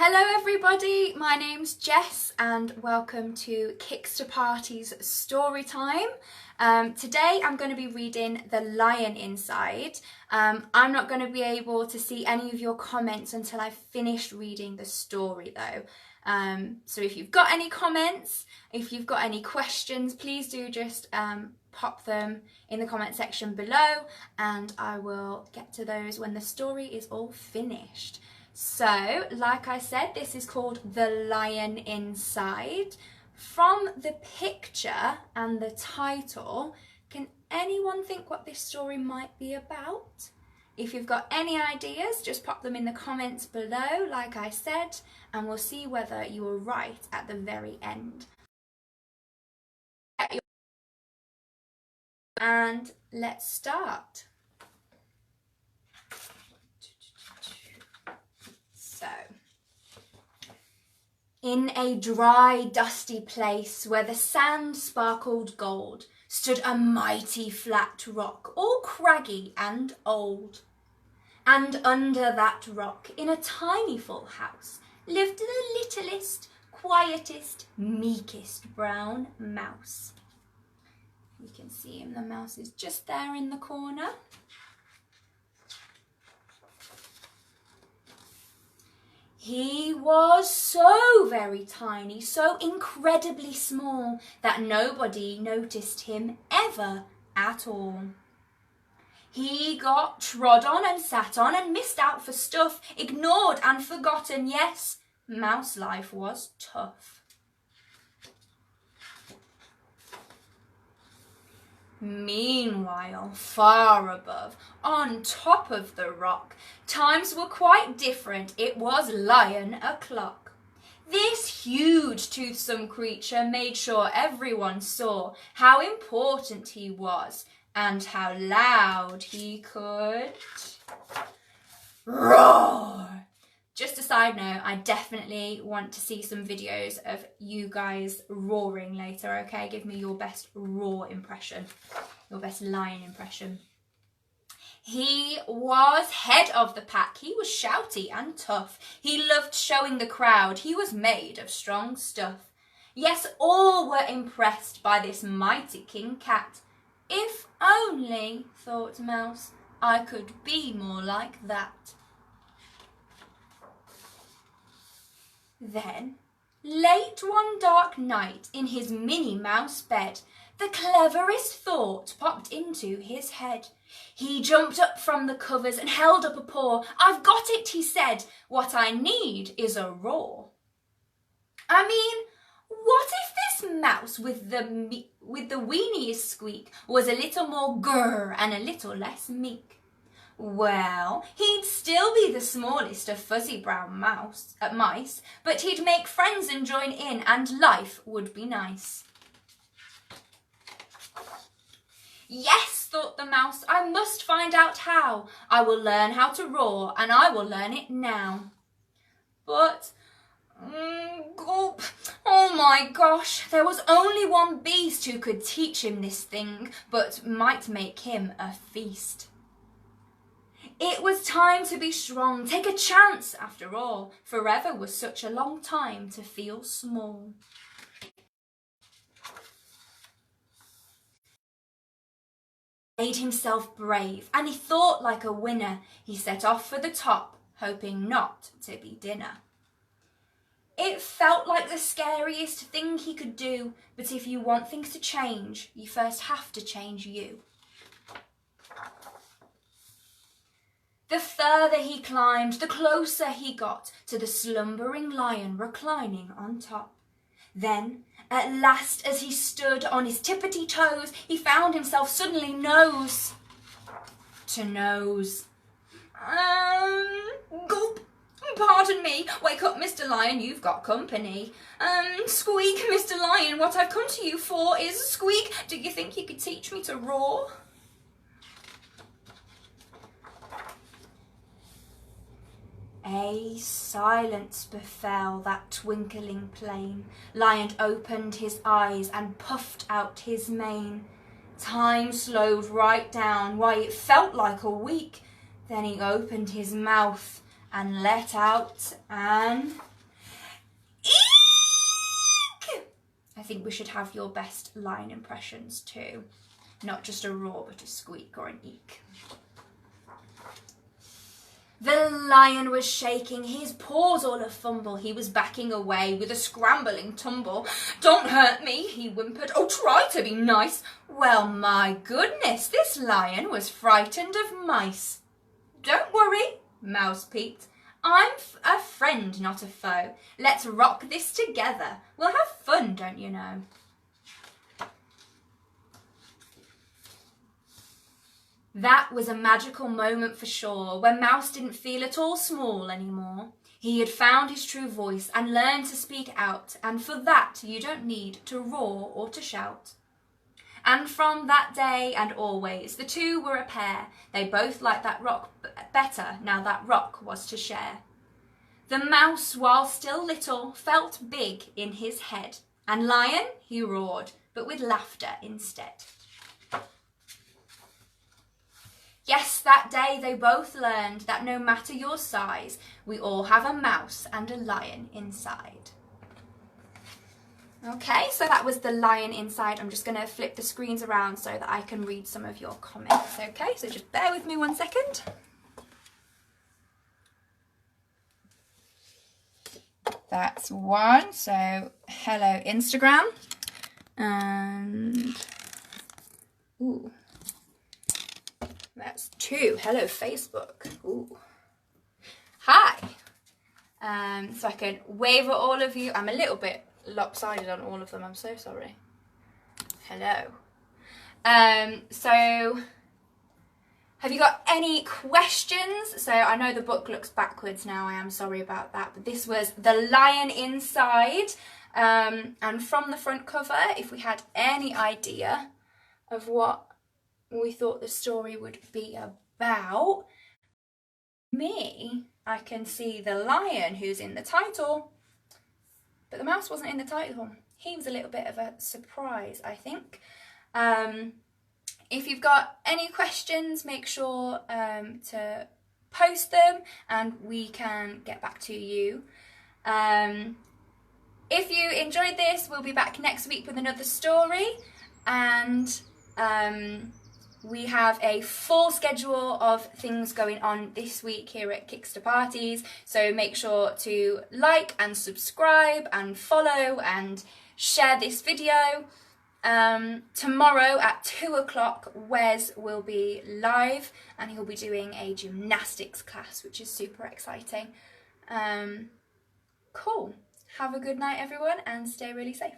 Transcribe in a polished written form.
Hello everybody, my name's Jess and welcome to Khickster Parties story time. Today I'm going to be reading The Lion Inside. I'm not going to be able to see any of your comments until I've finished reading the story though. So if you've got any comments, if you've got any questions, please do just pop them in the comment section below and I will get to those when the story is all finished. So, like I said, this is called The Lion Inside. From the picture and the title, can anyone think what this story might be about? If you've got any ideas, just pop them in the comments below, like I said, and we'll see whether you were right at the very end. And let's start. So, in a dry, dusty place where the sand sparkled gold, stood a mighty flat rock, all craggy and old. And under that rock, in a tiny full house, lived the littlest, quietest, meekest brown mouse. You can see him, the mouse is just there in the corner. He was so very tiny, so incredibly small, that nobody noticed him ever at all. He got trod on and sat on and missed out for stuff, ignored and forgotten. Yes, mouse life was tough. Meanwhile, far above, on top of the rock, times were quite different. It was lion o'clock. This huge toothsome creature made sure everyone saw how important he was and how loud he could roar. Just a side note, I definitely want to see some videos of you guys roaring later, okay? Give me your best roar impression, your best lion impression. He was head of the pack. He was shouty and tough. He loved showing the crowd. He was made of strong stuff. Yes, all were impressed by this mighty king cat. If only, thought Mouse, I could be more like that. Then, late one dark night in his Minnie Mouse bed, the cleverest thought popped into his head. He jumped up from the covers and held up a paw. "I've got it," he said. "What I need is a roar." I mean, what if this mouse with the weeniest squeak was a little more grrr and a little less meek? Well, he'd still be the smallest of fuzzy brown mice, but he'd make friends and join in, and life would be nice. Yes, thought the mouse, I must find out how. I will learn how to roar, and I will learn it now. But, gulp, oh my gosh, there was only one beast who could teach him this thing, but might make him a feast. It was time to be strong, take a chance after all. Forever was such a long time to feel small. He made himself brave and he thought like a winner. He set off for the top, hoping not to be dinner. It felt like the scariest thing he could do, but if you want things to change, you first have to change you. The further he climbed, the closer he got to the slumbering lion reclining on top. Then, at last, as he stood on his tippity toes, he found himself suddenly nose to nose. Gulp, pardon me. Wake up, Mr. Lion, you've got company. Squeak, Mr. Lion, what I've come to you for is squeak. Do you think you could teach me to roar? A silence befell that twinkling plain. Lion opened his eyes and puffed out his mane. Time slowed right down, why it felt like a week. Then he opened his mouth and let out an I think we should have your best lion impressions too. Not just a roar, but a squeak or an eek. The lion was shaking, his paws all a fumble. He was backing away with a scrambling tumble. "Don't hurt me," he whimpered. "Oh, try to be nice." Well, my goodness, this lion was frightened of mice. "Don't worry," Mouse peeped. "I'm a friend, not a foe. Let's rock this together. We'll have fun, don't you know?" That was a magical moment for sure, when Mouse didn't feel at all small anymore. He had found his true voice and learned to speak out, and for that you don't need to roar or to shout. And from that day and always, the two were a pair. They both liked that rock better now that rock was to share. The mouse, while still little, felt big in his head, and lion, he roared, but with laughter instead. Yes, that day they both learned that no matter your size, we all have a mouse and a lion inside. Okay, so that was the lion inside. I'm just going to flip the screens around so that I can read some of your comments. Okay, so just bear with me 1 second. That's one. So hello Instagram. And ooh. That's two. Hello Facebook. Ooh. Hi. So I can wave at all of you. I'm a little bit lopsided on all of them. I'm so sorry. Hello. So have you got any questions? So I know the book looks backwards now. I am sorry about that. But this was The Lion Inside. And from the front cover, if we had any idea of what we thought the story would be about, I can see the lion who's in the title, but the mouse wasn't in the title. He was a little bit of a surprise, I think. If you've got any questions, make sure to post them and we can get back to you. If you enjoyed this, we'll be back next week with another story, and we have a full schedule of things going on this week here at Khickster Parties, so make sure to like and subscribe and follow and share this video. Tomorrow at 2 o'clock, Wes will be live and he'll be doing a gymnastics class, which is super exciting. Cool. Have a good night, everyone, and stay really safe.